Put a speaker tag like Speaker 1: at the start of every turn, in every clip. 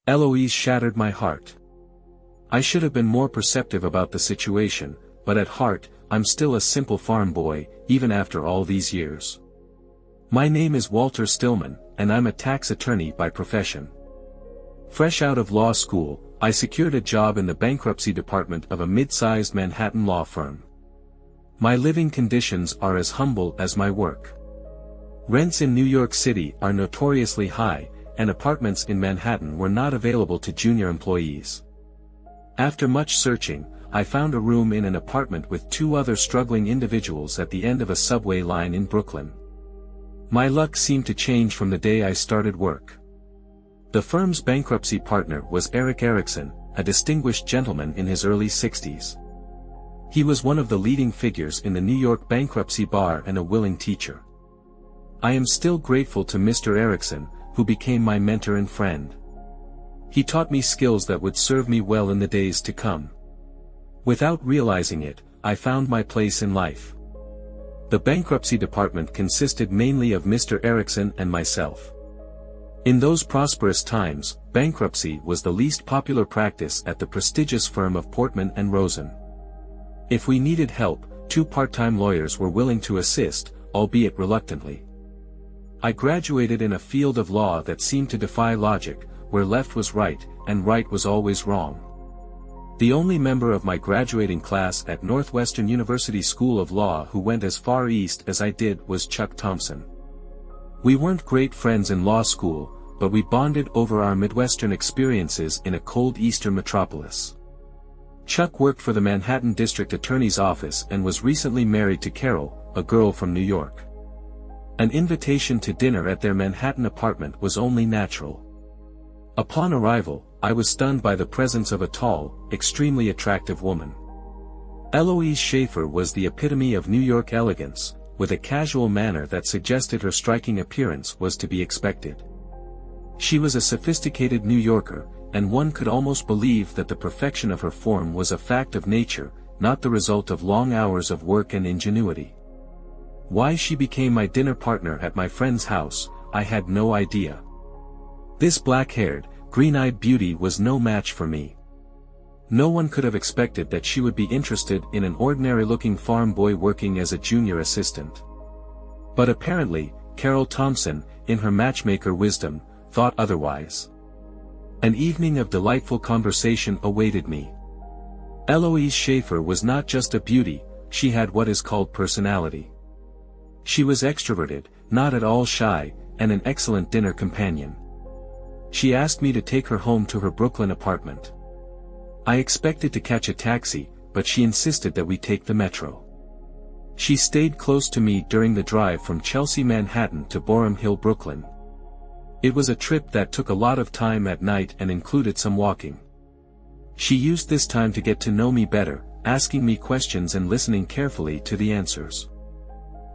Speaker 1: Eloise shattered my heart. I should have been more perceptive about the situation, but at heart, I'm still a simple farm boy, even after all these years. My name is Walter Stillman, and I'm a tax attorney by profession. Fresh out of law school, I secured a job in the bankruptcy department of a mid-sized Manhattan law firm. My living conditions are as humble as my work. Rents in New York City are notoriously high, and apartments in Manhattan were not available to junior employees. After much searching, I found a room in an apartment with 2 other struggling individuals at the end of a subway line in Brooklyn. My luck seemed to change from the day I started work. The firm's bankruptcy partner was Eric Erickson, a distinguished gentleman in his early 60s. He was one of the leading figures in the New York bankruptcy bar and a willing teacher. I am still grateful to Mr. Erickson, who became my mentor and friend. He taught me skills that would serve me well in the days to come. Without realizing it, I found my place in life. The bankruptcy department consisted mainly of Mr. Erickson and myself. In those prosperous times, bankruptcy was the least popular practice at the prestigious firm of Portman and Rosen. If we needed help, 2 part-time lawyers were willing to assist, albeit reluctantly. I graduated in a field of law that seemed to defy logic, where left was right, and right was always wrong. The only member of my graduating class at Northwestern University School of Law who went as far east as I did was Chuck Thompson. We weren't great friends in law school, but we bonded over our Midwestern experiences in a cold eastern metropolis. Chuck worked for the Manhattan District Attorney's Office and was recently married to Carol, a girl from New York. An invitation to dinner at their Manhattan apartment was only natural. Upon arrival, I was stunned by the presence of a tall, extremely attractive woman. Eloise Schaefer was the epitome of New York elegance, with a casual manner that suggested her striking appearance was to be expected. She was a sophisticated New Yorker, and one could almost believe that the perfection of her form was a fact of nature, not the result of long hours of work and ingenuity. Why she became my dinner partner at my friend's house, I had no idea. This black-haired, green-eyed beauty was no match for me. No one could have expected that she would be interested in an ordinary-looking farm boy working as a junior assistant. But apparently, Carol Thompson, in her matchmaker wisdom, thought otherwise. An evening of delightful conversation awaited me. Eloise Schaefer was not just a beauty, she had what is called personality. She was extroverted, not at all shy, and an excellent dinner companion. She asked me to take her home to her Brooklyn apartment. I expected to catch a taxi, but she insisted that we take the metro. She stayed close to me during the drive from Chelsea, Manhattan to Boerum Hill, Brooklyn. It was a trip that took a lot of time at night and included some walking. She used this time to get to know me better, asking me questions and listening carefully to the answers.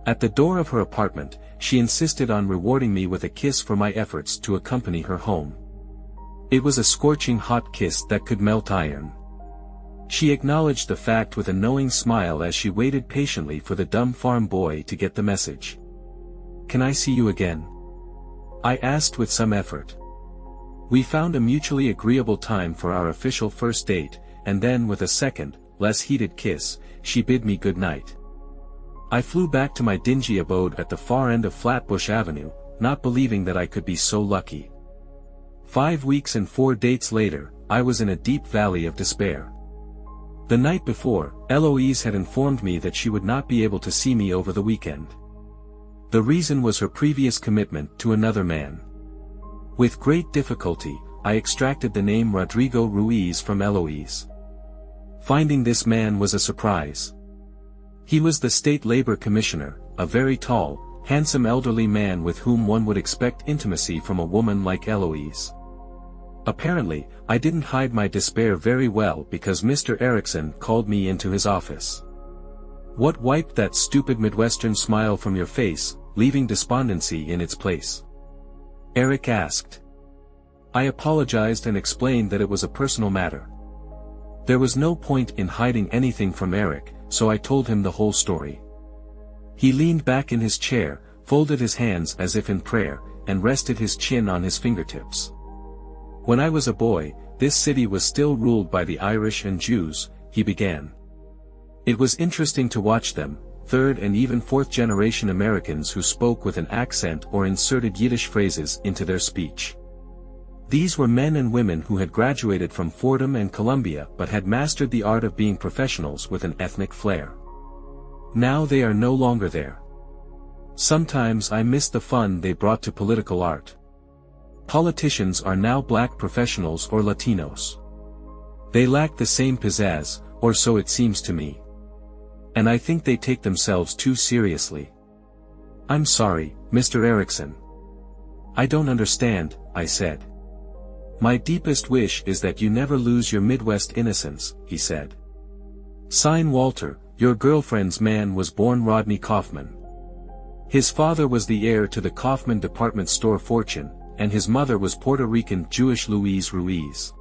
Speaker 1: At the door of her apartment, she insisted on rewarding me with a kiss for my efforts to accompany her home. It was a scorching hot kiss that could melt iron. She acknowledged the fact with a knowing smile as she waited patiently for the dumb farm boy to get the message. "Can I see you again?" I asked with some effort. We found a mutually agreeable time for our official first date, and then with a second, less heated kiss, she bid me good night. I flew back to my dingy abode at the far end of Flatbush Avenue, not believing that I could be so lucky. 5 weeks and 4 dates later, I was in a deep valley of despair. The night before, Eloise had informed me that she would not be able to see me over the weekend. The reason was her previous commitment to another man. With great difficulty, I extracted the name Rodrigo Ruiz from Eloise. Finding this man was a surprise. He was the state labor commissioner, a very tall, handsome elderly man with whom one would expect intimacy from a woman like Eloise. Apparently, I didn't hide my despair very well because Mr. Erickson called me into his office. "What wiped that stupid Midwestern smile from your face, leaving despondency in its place?" Eric asked. I apologized and explained that it was a personal matter. There was no point in hiding anything from Eric, so I told him the whole story. He leaned back in his chair, folded his hands as if in prayer, and rested his chin on his fingertips. When I was a boy, this city was still ruled by the Irish and Jews, he began. It was interesting to watch them, third and even fourth generation Americans who spoke with an accent or inserted Yiddish phrases into their speech. These were men and women who had graduated from Fordham and Columbia but had mastered the art of being professionals with an ethnic flair. Now they are no longer there. Sometimes I miss the fun they brought to political art. Politicians are now black professionals or Latinos. They lack the same pizzazz, or so it seems to me. And I think they take themselves too seriously. I'm sorry, Mr. Erickson. I don't understand, I said. My deepest wish is that you never lose your Midwest innocence, he said. Sign Walter, your girlfriend's man was born Rodney Kaufman. His father was the heir to the Kaufman department store fortune, and his mother was Puerto Rican Jewish Louise Ruiz.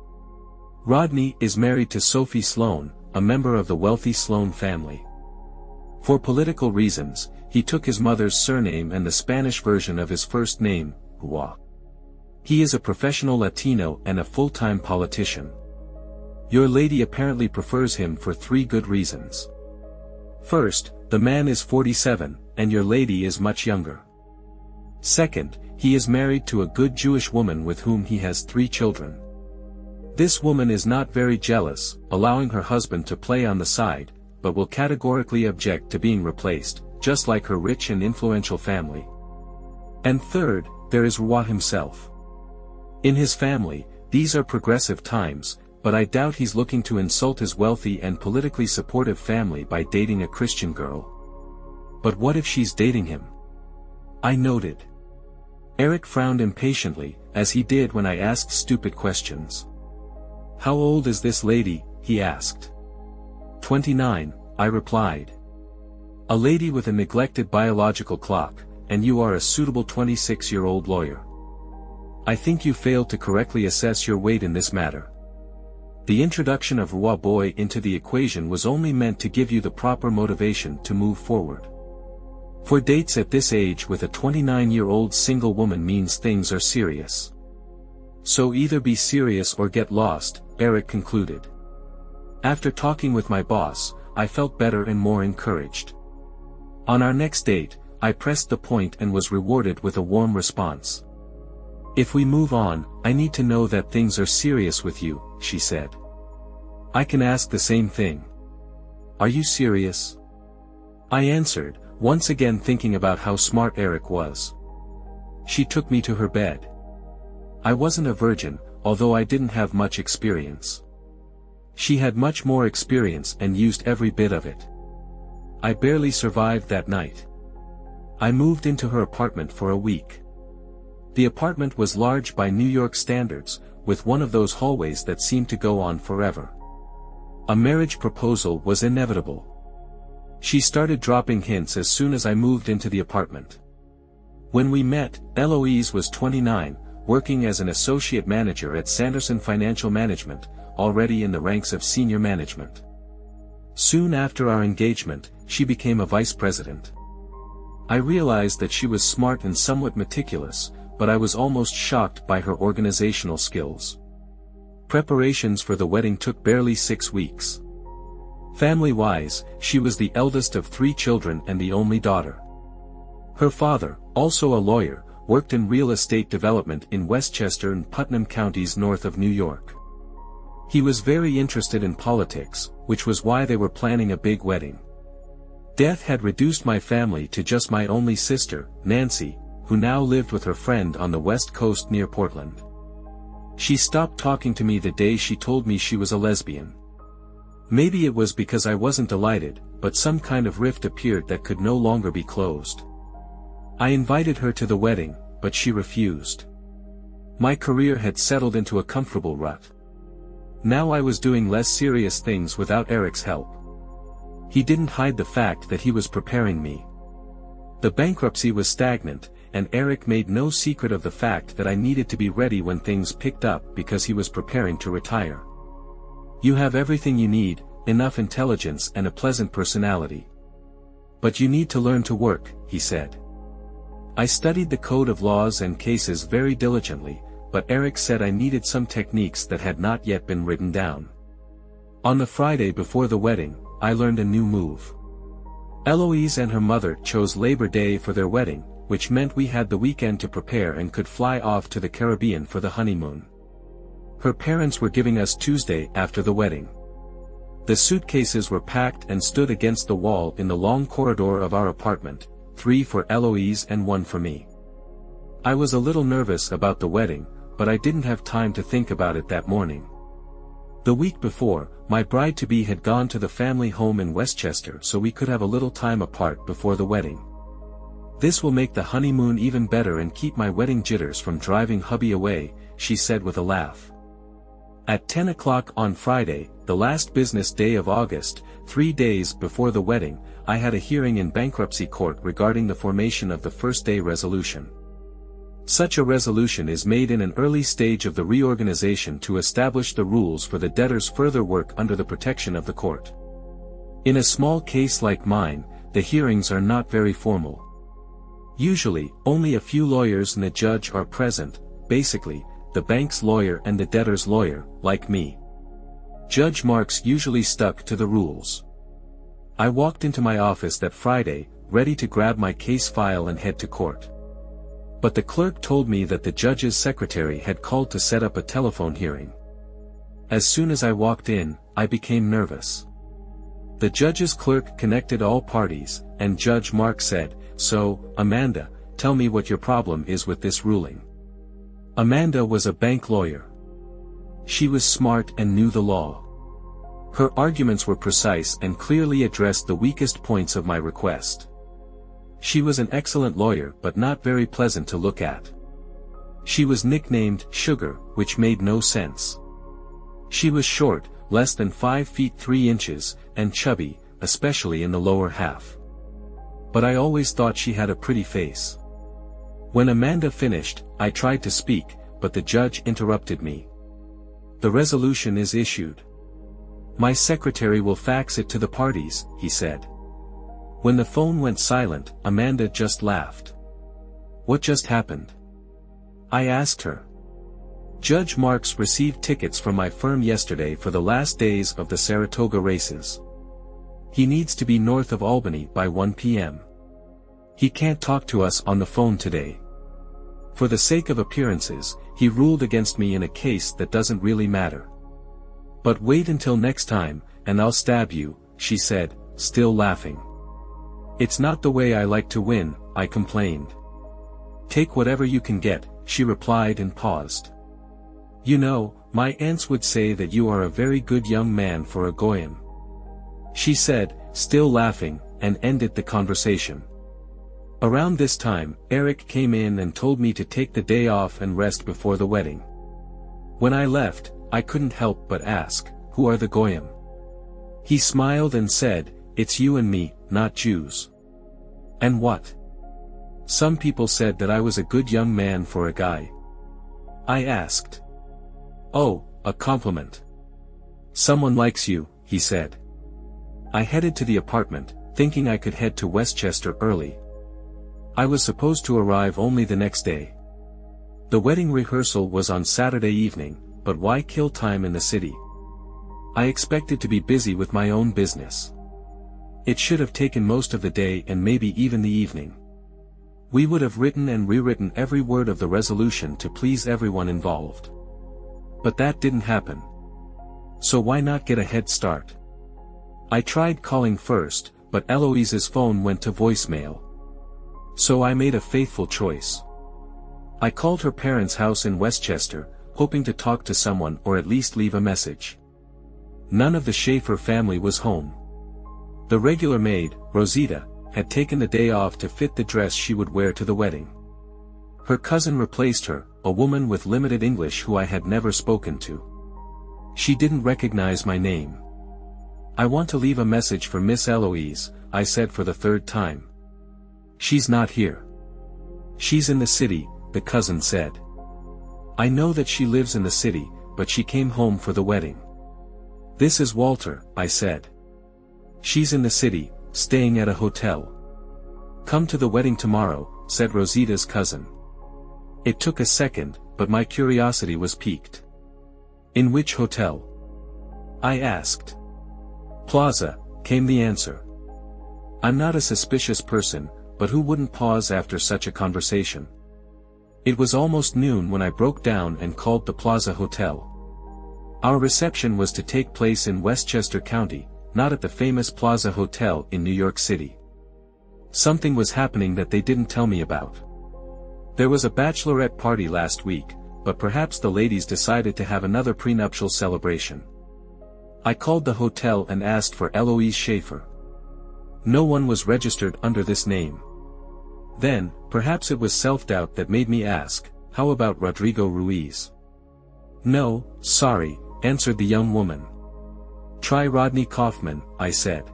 Speaker 1: Rodney is married to Sophie Sloan, a member of the wealthy Sloan family. For political reasons, he took his mother's surname and the Spanish version of his first name, Hua. He is a professional Latino and a full-time politician. Your lady apparently prefers him for 3 good reasons. First, the man is 47, and your lady is much younger. Second, he is married to a good Jewish woman with whom he has 3 children. This woman is not very jealous, allowing her husband to play on the side, but will categorically object to being replaced, just like her rich and influential family. And third, there is Rua himself. In his family, these are progressive times, but I doubt he's looking to insult his wealthy and politically supportive family by dating a Christian girl. But what if she's dating him? I noted. Eric frowned impatiently, as he did when I asked stupid questions. How old is this lady, he asked. 29, I replied. A lady with a neglected biological clock, and you are a suitable 26-year-old lawyer. I think you failed to correctly assess your weight in this matter. The introduction of Rua Boy into the equation was only meant to give you the proper motivation to move forward. For dates at this age with a 29-year-old single woman means things are serious. So either be serious or get lost, Eric concluded. After talking with my boss, I felt better and more encouraged. On our next date, I pressed the point and was rewarded with a warm response. If we move on, I need to know that things are serious with you, she said. I can ask the same thing. Are you serious? I answered, once again thinking about how smart Eric was. She took me to her bed. I wasn't a virgin, although I didn't have much experience. She had much more experience and used every bit of it. I barely survived that night. I moved into her apartment for a week. The apartment was large by New York standards, with one of those hallways that seemed to go on forever. A marriage proposal was inevitable. She started dropping hints as soon as I moved into the apartment. When we met, Eloise was 29, working as an associate manager at Sanderson Financial Management, already in the ranks of senior management. Soon after our engagement, she became a vice president. I realized that she was smart and somewhat meticulous, but I was almost shocked by her organizational skills. Preparations for the wedding took barely 6 weeks. Family-wise, she was the eldest of 3 children and the only daughter. Her father, also a lawyer, worked in real estate development in Westchester and Putnam counties north of New York. He was very interested in politics, which was why they were planning a big wedding. Death had reduced my family to just my only sister, Nancy, who now lived with her friend on the West Coast near Portland. She stopped talking to me the day she told me she was a lesbian. Maybe it was because I wasn't delighted, but some kind of rift appeared that could no longer be closed. I invited her to the wedding, but she refused. My career had settled into a comfortable rut. Now I was doing less serious things without Eric's help. He didn't hide the fact that he was preparing me. The bankruptcy was stagnant, and Eric made no secret of the fact that I needed to be ready when things picked up because he was preparing to retire. You have everything you need, enough intelligence and a pleasant personality. But you need to learn to work, he said. I studied the code of laws and cases very diligently, but Eric said I needed some techniques that had not yet been written down. On the Friday before the wedding, I learned a new move. Eloise and her mother chose Labor Day for their wedding, which meant we had the weekend to prepare and could fly off to the Caribbean for the honeymoon. Her parents were giving us Tuesday after the wedding. The suitcases were packed and stood against the wall in the long corridor of our apartment, 3 for Eloise and 1 for me. I was a little nervous about the wedding, but I didn't have time to think about it that morning. The week before, my bride-to-be had gone to the family home in Westchester so we could have a little time apart before the wedding. "This will make the honeymoon even better and keep my wedding jitters from driving hubby away," she said with a laugh. At 10 o'clock on Friday, the last business day of August, 3 days before the wedding, I had a hearing in bankruptcy court regarding the formation of the first-day resolution. Such a resolution is made in an early stage of the reorganization to establish the rules for the debtor's further work under the protection of the court. In a small case like mine, the hearings are not very formal. Usually, only a few lawyers and a judge are present, basically, the bank's lawyer and the debtor's lawyer, like me. Judge Marks usually stuck to the rules. I walked into my office that Friday, ready to grab my case file and head to court. But the clerk told me that the judge's secretary had called to set up a telephone hearing. As soon as I walked in, I became nervous. The judge's clerk connected all parties, and Judge Mark said, "So, Amanda, tell me what your problem is with this ruling." Amanda was a bank lawyer. She was smart and knew the law. Her arguments were precise and clearly addressed the weakest points of my request. She was an excellent lawyer but not very pleasant to look at. She was nicknamed Sugar, which made no sense. She was short, less than 5 feet 3 inches, and chubby, especially in the lower half. But I always thought she had a pretty face. When Amanda finished, I tried to speak, but the judge interrupted me. "The resolution is issued. My secretary will fax it to the parties," he said. When the phone went silent, Amanda just laughed. "What just happened?" I asked her. "Judge Marks received tickets from my firm yesterday for the last days of the Saratoga races. He needs to be north of Albany by 1 p.m. He can't talk to us on the phone today. For the sake of appearances, he ruled against me in a case that doesn't really matter. But wait until next time, and I'll stab you," she said, still laughing. "It's not the way I like to win," I complained. "Take whatever you can get," she replied and paused. "You know, my aunts would say that you are a very good young man for a Goyim," she said, still laughing, and ended the conversation. Around this time, Eric came in and told me to take the day off and rest before the wedding. When I left, I couldn't help but ask, "Who are the Goyim?" He smiled and said, "It's you and me, not Jews." "And what?" "Some people said that I was a good young man for a guy." I asked. "Oh, a compliment. Someone likes you," he said. I headed to the apartment, thinking I could head to Westchester early. I was supposed to arrive only the next day. The wedding rehearsal was on Saturday evening, but why kill time in the city? I expected to be busy with my own business. It should have taken most of the day and maybe even the evening. We would have written and rewritten every word of the resolution to please everyone involved. But that didn't happen. So why not get a head start? I tried calling first, but Eloise's phone went to voicemail. So I made a faithful choice. I called her parents' house in Westchester, hoping to talk to someone or at least leave a message. None of the Schaefer family was home. The regular maid, Rosita, had taken the day off to fit the dress she would wear to the wedding. Her cousin replaced her, a woman with limited English who I had never spoken to. She didn't recognize my name. "I want to leave a message for Miss Eloise," I said for the 3rd time. "She's not here." "She's in the city," the cousin said. "I know that she lives in the city, but she came home for the wedding." "This is Walter," I said. "She's in the city, staying at a hotel." "Come to the wedding tomorrow," said Rosita's cousin. It took a second, but my curiosity was piqued. "In which hotel?" I asked. "Plaza," came the answer. I'm not a suspicious person, but who wouldn't pause after such a conversation? It was almost noon when I broke down and called the Plaza Hotel. Our reception was to take place in Westchester County, not at the famous Plaza Hotel in New York City. Something was happening that they didn't tell me about. There was a bachelorette party last week, but perhaps the ladies decided to have another prenuptial celebration. I called the hotel and asked for Eloise Schaefer. No one was registered under this name. Then, perhaps it was self-doubt that made me ask, "How about Rodrigo Ruiz?" "No, sorry," answered the young woman. "Try Rodney Kaufman," I said.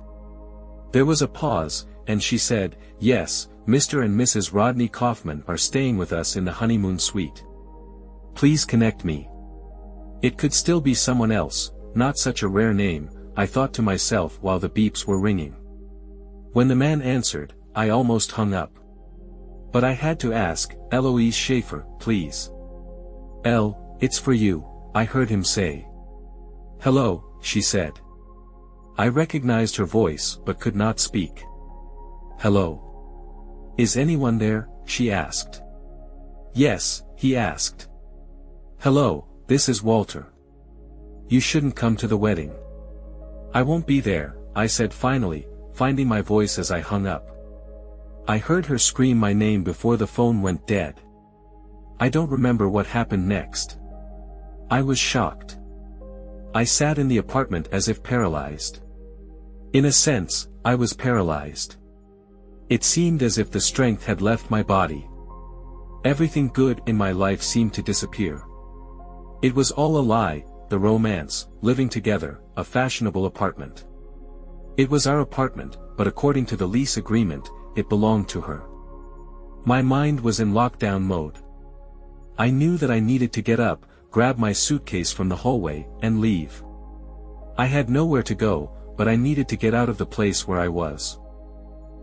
Speaker 1: There was a pause, and she said, "Yes, Mr. and Mrs. Rodney Kaufman are staying with us in the honeymoon suite. Please connect me." It could still be someone else, not such a rare name, I thought to myself while the beeps were ringing. When the man answered, I almost hung up. But I had to ask, "Eloise Schaefer, please." It's for you," I heard him say. "Hello," she said. I recognized her voice but could not speak. "Hello. Is anyone there?" she asked. "Yes," he asked. "Hello, this is Walter. You shouldn't come to the wedding." "I won't be there," I said finally, finding my voice as I hung up. I heard her scream my name before the phone went dead. I don't remember what happened next. I was shocked. I sat in the apartment as if paralyzed. In a sense, I was paralyzed. It seemed as if the strength had left my body. Everything good in my life seemed to disappear. It was all a lie, the romance, living together, a fashionable apartment. It was our apartment, but according to the lease agreement, it belonged to her. My mind was in lockdown mode. I knew that I needed to get up, grab my suitcase from the hallway, and leave. I had nowhere to go, but I needed to get out of the place where I was.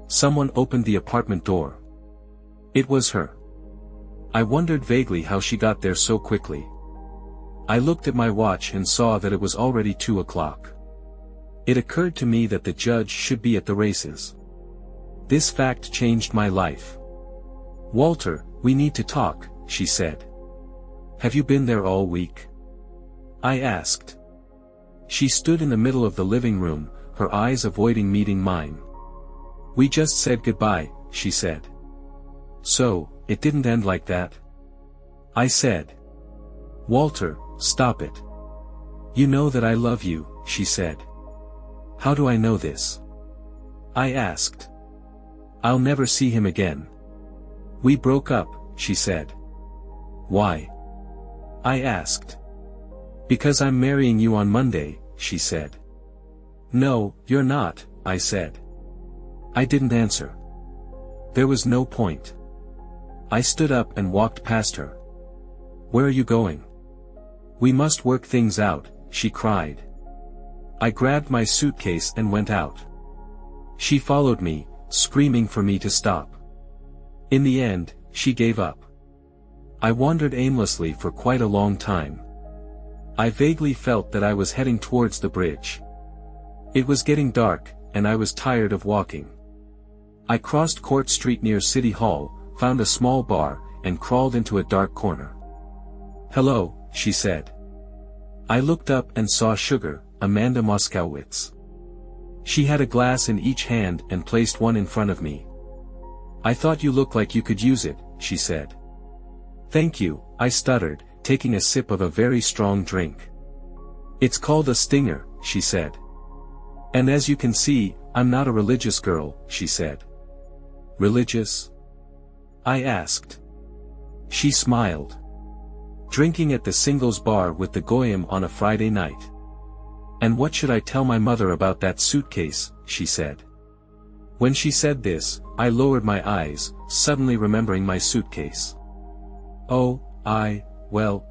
Speaker 1: Someone opened the apartment door. It was her. I wondered vaguely how she got there so quickly. I looked at my watch and saw that it was already 2 o'clock. It occurred to me that the judge should be at the races. This fact changed my life. "Walter, we need to talk," she said. "Have you been there all week?" I asked. She stood in the middle of the living room, her eyes avoiding meeting mine. "We just said goodbye," she said. "So, it didn't end like that?" I said. "Walter, stop it. You know that I love you," she said. "How do I know this?" I asked. "I'll never see him again." "We broke up," she said. "Why?" I asked. "Because I'm marrying you on Monday," she said. "No, you're not," I said. I didn't answer. There was no point. I stood up and walked past her. "Where are you going?" "We must work things out," she cried. I grabbed my suitcase and went out. She followed me, screaming for me to stop. In the end, she gave up. I wandered aimlessly for quite a long time. I vaguely felt that I was heading towards the bridge. It was getting dark, and I was tired of walking. I crossed Court Street near City Hall, found a small bar, and crawled into a dark corner. "Hello," she said. I looked up and saw Sugar, Amanda Moskowitz. She had a glass in each hand and placed one in front of me. "I thought you looked like you could use it," she said. "Thank you," I stuttered, taking a sip of a very strong drink. "It's called a Stinger," she said. "And as you can see, I'm not a religious girl," she said. "Religious?" I asked. She smiled. "Drinking at the singles bar with the Goyim on a Friday night. And what should I tell my mother about that suitcase?" she said. When she said this, I lowered my eyes, suddenly remembering my suitcase. I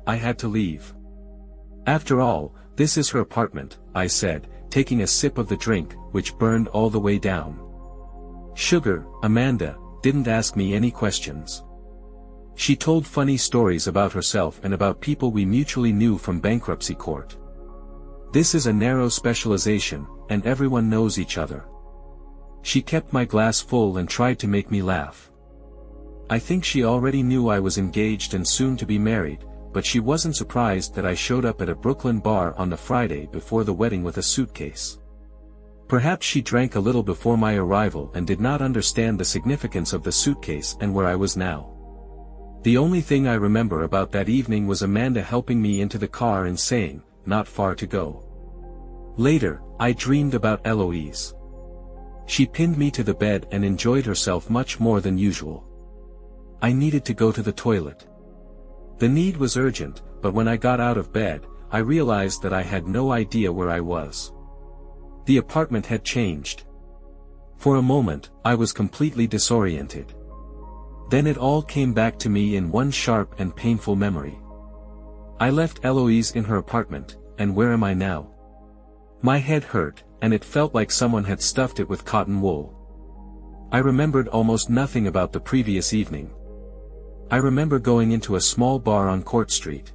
Speaker 1: had to leave. "After all, this is her apartment," I said, taking a sip of the drink, which burned all the way down. Sugar, Amanda, didn't ask me any questions. She told funny stories about herself and about people we mutually knew from bankruptcy court. This is a narrow specialization, and everyone knows each other. She kept my glass full and tried to make me laugh. I think she already knew I was engaged and soon to be married, but she wasn't surprised that I showed up at a Brooklyn bar on the Friday before the wedding with a suitcase. Perhaps she drank a little before my arrival and did not understand the significance of the suitcase and where I was now. The only thing I remember about that evening was Amanda helping me into the car and saying, "Not far to go." Later, I dreamed about Eloise. She pinned me to the bed and enjoyed herself much more than usual. I needed to go to the toilet. The need was urgent, but when I got out of bed, I realized that I had no idea where I was. The apartment had changed. For a moment, I was completely disoriented. Then it all came back to me in one sharp and painful memory. I left Eloise in her apartment, and where am I now? My head hurt, and it felt like someone had stuffed it with cotton wool. I remembered almost nothing about the previous evening. I remember going into a small bar on Court Street.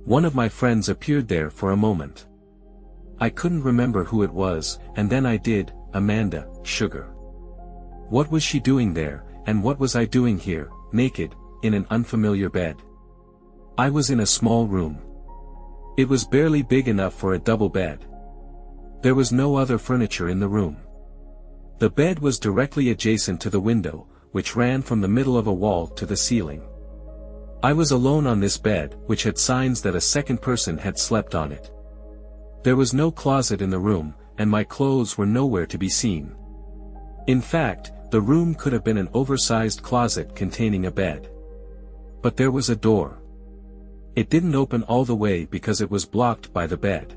Speaker 1: One of my friends appeared there for a moment. I couldn't remember who it was, and then I did, Amanda, sugar. What was she doing there, and what was I doing here, naked, in an unfamiliar bed? I was in a small room. It was barely big enough for a double bed. There was no other furniture in the room. The bed was directly adjacent to the window, which ran from the middle of a wall to the ceiling. I was alone on this bed, which had signs that a second person had slept on it. There was no closet in the room, and my clothes were nowhere to be seen. In fact, the room could have been an oversized closet containing a bed. But there was a door. It didn't open all the way because it was blocked by the bed.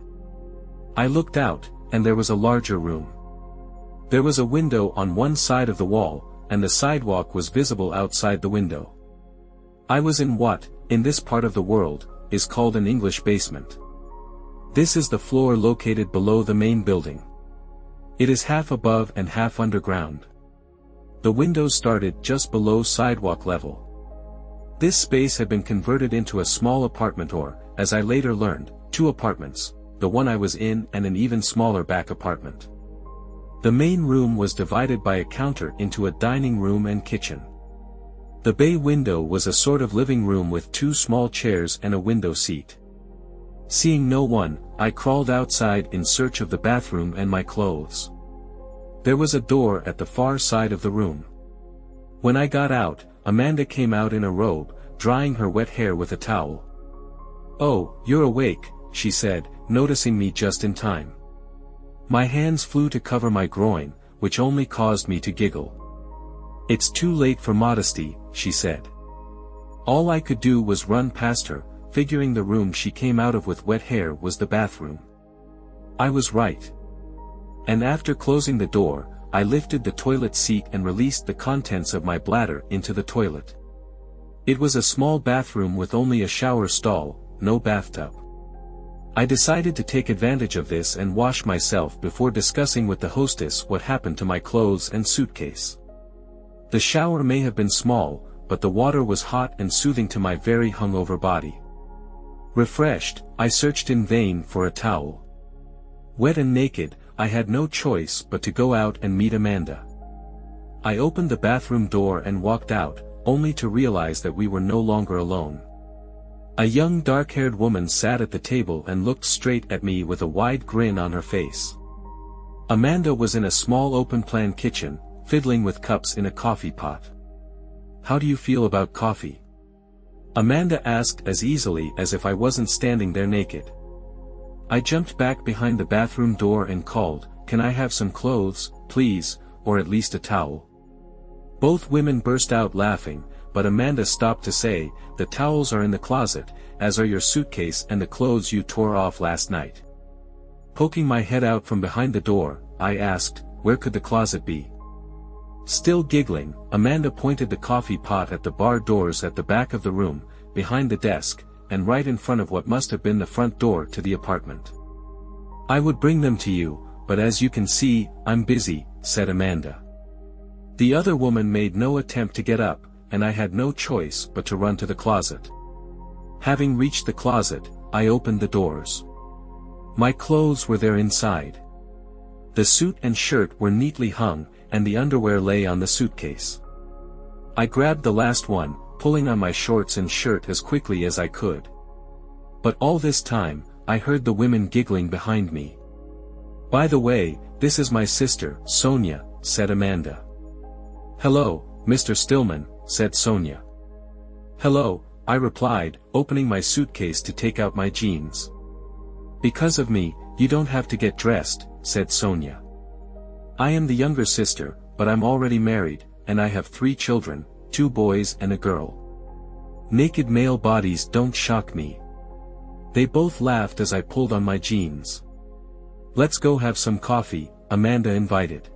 Speaker 1: I looked out, and there was a larger room. There was a window on one side of the wall, and the sidewalk was visible outside the window. I was in what, in this part of the world, is called an English basement. This is the floor located below the main building. It is half above and half underground. The windows started just below sidewalk level. This space had been converted into a small apartment or, as I later learned, 2 apartments, the one I was in and an even smaller back apartment. The main room was divided by a counter into a dining room and kitchen. The bay window was a sort of living room with 2 small chairs and a window seat. Seeing no one, I crawled outside in search of the bathroom and my clothes. There was a door at the far side of the room. When I got out, Amanda came out in a robe, drying her wet hair with a towel. "Oh, you're awake," she said, noticing me just in time. My hands flew to cover my groin, which only caused me to giggle. "It's too late for modesty," she said. All I could do was run past her, figuring the room she came out of with wet hair was the bathroom. I was right. And after closing the door, I lifted the toilet seat and released the contents of my bladder into the toilet. It was a small bathroom with only a shower stall, no bathtub. I decided to take advantage of this and wash myself before discussing with the hostess what happened to my clothes and suitcase. The shower may have been small, but the water was hot and soothing to my very hungover body. Refreshed, I searched in vain for a towel. Wet and naked, I had no choice but to go out and meet Amanda. I opened the bathroom door and walked out, only to realize that we were no longer alone. A young dark-haired woman sat at the table and looked straight at me with a wide grin on her face. Amanda was in a small open-plan kitchen, fiddling with cups in a coffee pot. "How do you feel about coffee?" Amanda asked as easily as if I wasn't standing there naked. I jumped back behind the bathroom door and called, "Can I have some clothes, please, or at least a towel?" Both women burst out laughing, but Amanda stopped to say, "The towels are in the closet, as are your suitcase and the clothes you tore off last night." Poking my head out from behind the door, I asked, "Where could the closet be?" Still giggling, Amanda pointed the coffee pot at the bar doors at the back of the room, behind the desk, and right in front of what must have been the front door to the apartment. "I would bring them to you, but as you can see, I'm busy," said Amanda. The other woman made no attempt to get up, and I had no choice but to run to the closet. Having reached the closet, I opened the doors. My clothes were there inside. The suit and shirt were neatly hung, and the underwear lay on the suitcase. I grabbed the last one, pulling on my shorts and shirt as quickly as I could. But all this time, I heard the women giggling behind me. "By the way, this is my sister, Sonia," said Amanda. "Hello, Mr. Stillman," said Sonia. "Hello," I replied, opening my suitcase to take out my jeans. "Because of me, you don't have to get dressed," said Sonia. "I am the younger sister, but I'm already married, and I have 3 children, 2 boys and a girl. Naked male bodies don't shock me." They both laughed as I pulled on my jeans. "Let's go have some coffee," Amanda invited.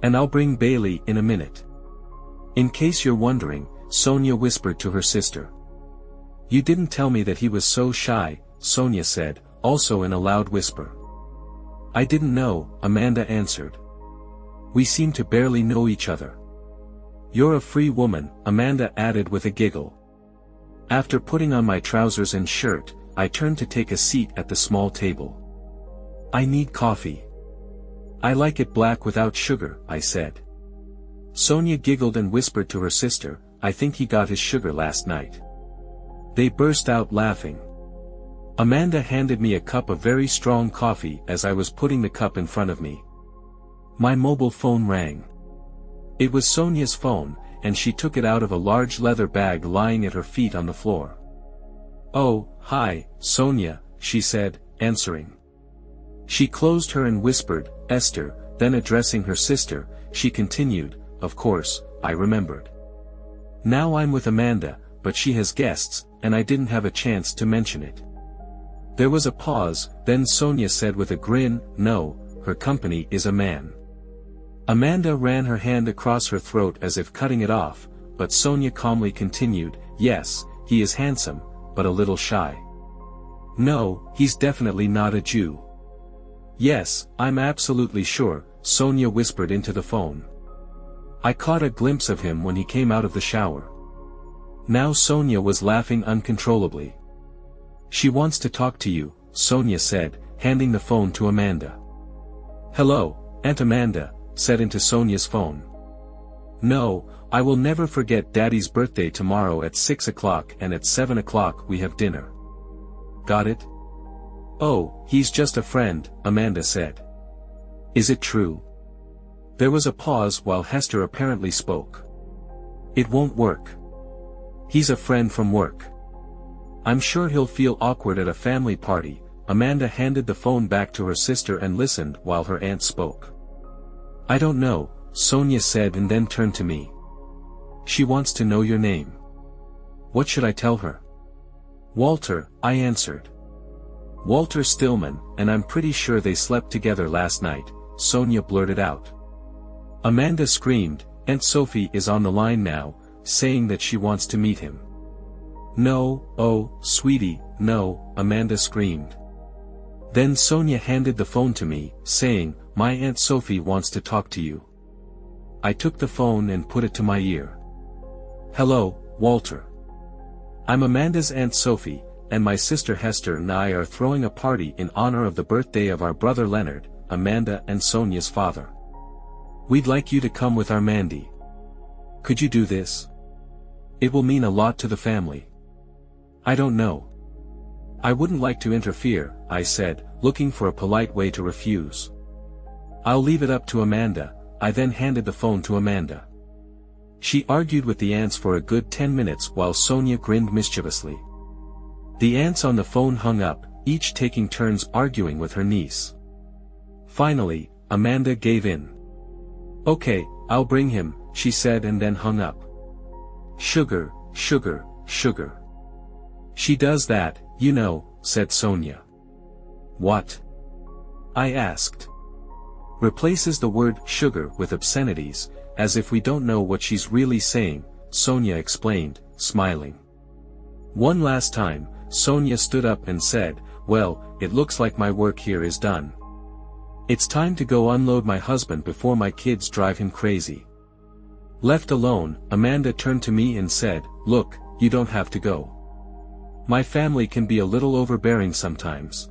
Speaker 1: "And I'll bring Bailey in a minute." "In case you're wondering," Sonia whispered to her sister. "You didn't tell me that he was so shy," Sonia said, also in a loud whisper. "I didn't know," Amanda answered. "We seem to barely know each other." "You're a free woman," Amanda added with a giggle. After putting on my trousers and shirt, I turned to take a seat at the small table. "I need coffee." "I like it black without sugar," I said. Sonia giggled and whispered to her sister, "I think he got his sugar last night." They burst out laughing. Amanda handed me a cup of very strong coffee as I was putting the cup in front of me. My mobile phone rang. It was Sonia's phone, and she took it out of a large leather bag lying at her feet on the floor. "Oh, hi, Sonia," she said, answering. She closed her and whispered, "Esther," then addressing her sister, she continued, "Of course, I remembered. Now I'm with Amanda, but she has guests, and I didn't have a chance to mention it." There was a pause, then Sonia said with a grin, "No, her company is a man." Amanda ran her hand across her throat as if cutting it off, but Sonia calmly continued, "Yes, he is handsome, but a little shy. No, he's definitely not a Jew." "Yes, I'm absolutely sure," Sonia whispered into the phone. "I caught a glimpse of him when he came out of the shower." Now Sonia was laughing uncontrollably. "She wants to talk to you," Sonia said, handing the phone to Amanda. "Hello, Aunt Amanda," said into Sonia's phone. "No, I will never forget Daddy's birthday tomorrow at 6 o'clock, and at 7 o'clock we have dinner. Got it?" "Oh, he's just a friend," Amanda said. "Is it true?" There was a pause while Hester apparently spoke. "It won't work. He's a friend from work. I'm sure he'll feel awkward at a family party." Amanda handed the phone back to her sister and listened while her aunt spoke. "I don't know," Sonia said and then turned to me. "She wants to know your name. What should I tell her?" "Walter," I answered. "Walter Stillman, and I'm pretty sure they slept together last night," Sonia blurted out. Amanda screamed, "Aunt Sophie is on the line now, saying that she wants to meet him." "No, oh, sweetie, no," Amanda screamed. Then Sonia handed the phone to me, saying, "My Aunt Sophie wants to talk to you." I took the phone and put it to my ear. "Hello, Walter. I'm Amanda's Aunt Sophie, and my sister Hester and I are throwing a party in honor of the birthday of our brother Leonard, Amanda and Sonia's father. We'd like you to come with our Mandy. Could you do this? It will mean a lot to the family." "I don't know. I wouldn't like to interfere," I said, looking for a polite way to refuse. "I'll leave it up to Amanda." I then handed the phone to Amanda. She argued with the aunts for a good 10 minutes while Sonia grinned mischievously. The aunts on the phone hung up, each taking turns arguing with her niece. Finally, Amanda gave in. "Okay, I'll bring him," she said and then hung up. "Sugar, sugar, sugar. She does that, you know," said Sonia. "What?" I asked. "Replaces the word sugar with obscenities, as if we don't know what she's really saying," Sonia explained, smiling. One last time, Sonia stood up and said, "Well, it looks like my work here is done. It's time to go unload my husband before my kids drive him crazy." Left alone, Amanda turned to me and said, "Look, you don't have to go. My family can be a little overbearing sometimes.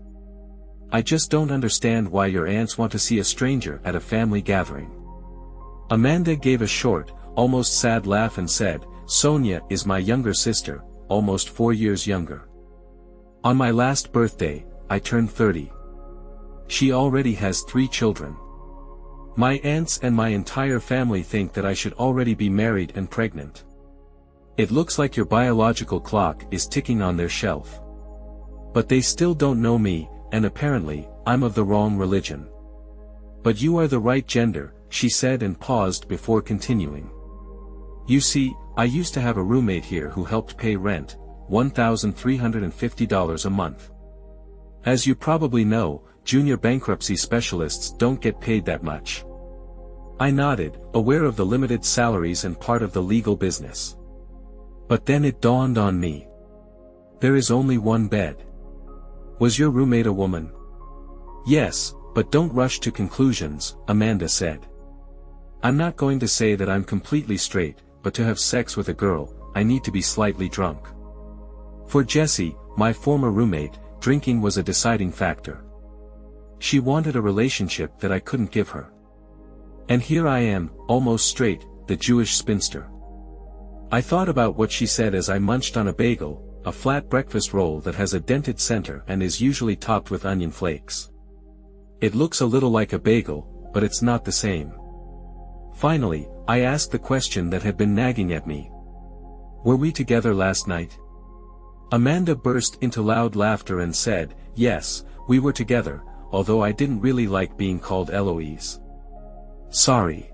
Speaker 1: I just don't understand why your aunts want to see a stranger at a family gathering." Amanda gave a short, almost sad laugh and said, "Sonia is my younger sister, almost 4 years younger. On my last birthday, I turned 30. She already has 3 children. My aunts and my entire family think that I should already be married and pregnant. It looks like your biological clock is ticking on their shelf. But they still don't know me, and apparently, I'm of the wrong religion. But you are the right gender," she said and paused before continuing. "You see, I used to have a roommate here who helped pay rent, $1,350 a month. As you probably know, junior bankruptcy specialists don't get paid that much." I nodded, aware of the limited salaries and part of the legal business. But then it dawned on me. There is only one bed. Was your roommate a woman? Yes, but don't rush to conclusions, Amanda said. I'm not going to say that I'm completely straight, but to have sex with a girl, I need to be slightly drunk. For Jessie, my former roommate, drinking was a deciding factor. She wanted a relationship that I couldn't give her. And here I am, almost straight, the Jewish spinster. I thought about what she said as I munched on a bagel, a flat breakfast roll that has a dented center and is usually topped with onion flakes. It looks a little like a bagel, but it's not the same. Finally, I asked the question that had been nagging at me. Were we together last night? Amanda burst into loud laughter and said, "Yes, we were together, although I didn't really like being called Eloise." "Sorry.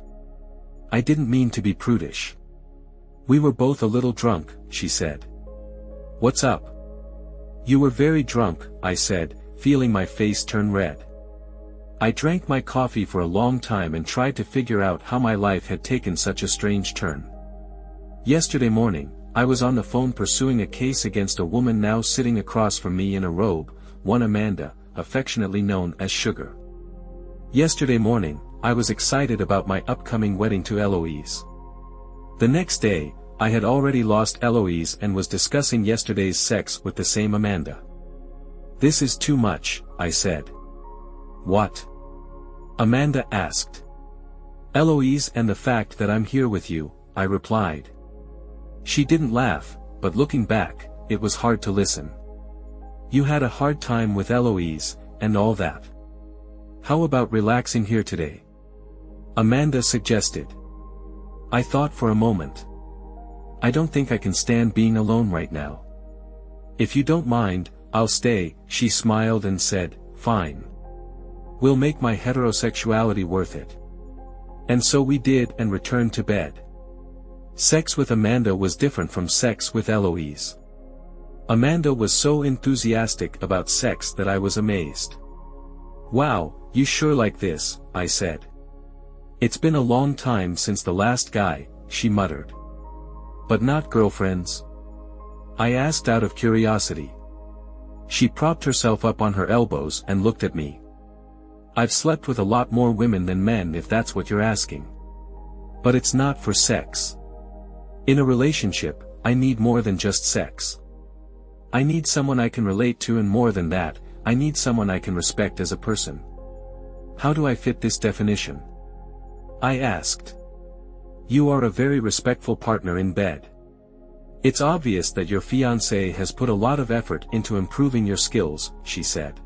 Speaker 1: I didn't mean to be prudish. We were both a little drunk," she said. "What's up?" "You were very drunk," I said, feeling my face turn red. I drank my coffee for a long time and tried to figure out how my life had taken such a strange turn. Yesterday morning, I was on the phone pursuing a case against a woman now sitting across from me in a robe, one Amanda, affectionately known as Sugar. Yesterday morning, I was excited about my upcoming wedding to Eloise. The next day, I had already lost Eloise and was discussing yesterday's sex with the same Amanda. "This is too much," I said. "What?" Amanda asked. "Eloise and the fact that I'm here with you," I replied. She didn't laugh, but looking back, it was hard to listen. "You had a hard time with Eloise, and all that. How about relaxing here today?" Amanda suggested. I thought for a moment. "I don't think I can stand being alone right now. If you don't mind, I'll stay," she smiled and said, "Fine. We'll make my heterosexuality worth it." And so we did and returned to bed. Sex with Amanda was different from sex with Eloise. Amanda was so enthusiastic about sex that I was amazed. "Wow, you sure like this," I said. "It's been a long time since the last guy," she muttered. "But not girlfriends?" I asked out of curiosity. She propped herself up on her elbows and looked at me. "I've slept with a lot more women than men if that's what you're asking. But it's not for sex. In a relationship, I need more than just sex. I need someone I can relate to, and more than that, I need someone I can respect as a person. How do I fit this definition?" I asked. "You are a very respectful partner in bed. It's obvious that your fiancé has put a lot of effort into improving your skills," she said.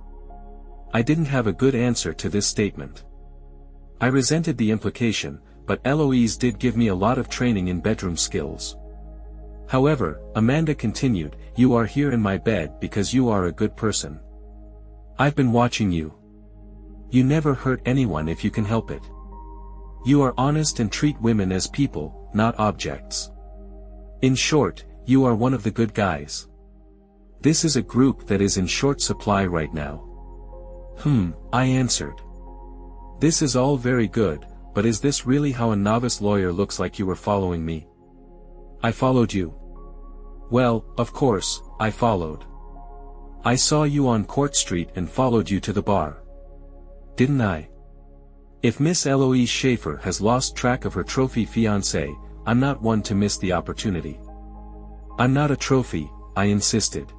Speaker 1: I didn't have a good answer to this statement. I resented the implication, but Eloise did give me a lot of training in bedroom skills. However, Amanda continued, "You are here in my bed because you are a good person. I've been watching you. You never hurt anyone if you can help it. You are honest and treat women as people, not objects. In short, you are one of the good guys. This is a group that is in short supply right now." I answered. "This is all very good, but is this really how a novice lawyer looks like you were following me?" "I followed you." "Well, of course, I followed. I saw you on Court Street and followed you to the bar. Didn't I? If Miss Eloise Schaefer has lost track of her trophy fiancé, I'm not one to miss the opportunity. I'm not a trophy, I insisted.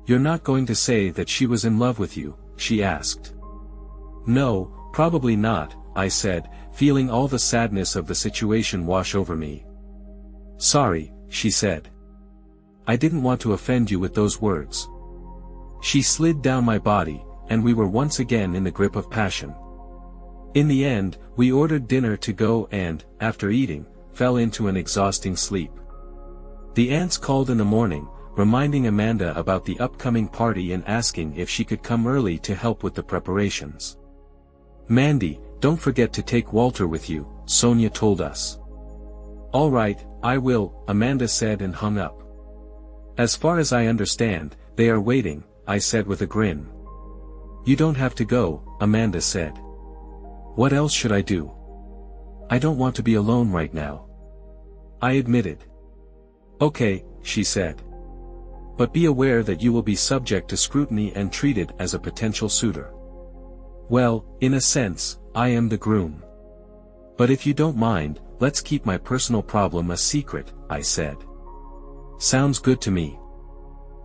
Speaker 1: You're not going to say that she was in love with you, she asked. No, probably not, I said, feeling all the sadness of the situation wash over me. Sorry, she said. I didn't want to offend you with those words. She slid down my body, and we were once again in the grip of passion. In the end, we ordered dinner to go and, after eating, fell into an exhausting sleep. The aunts called in the morning, reminding Amanda about the upcoming party and asking if she could come early to help with the preparations. Mandy, don't forget to take Walter with you, Sonia told us. All right, I will, Amanda said and hung up. As far as I understand, they are waiting, I said with a grin. You don't have to go, Amanda said. What else should I do? I don't want to be alone right now. I admitted. Okay, she said. But be aware that you will be subject to scrutiny and treated as a potential suitor. Well, in a sense, I am the groom. But if you don't mind, let's keep my personal problem a secret, I said. Sounds good to me.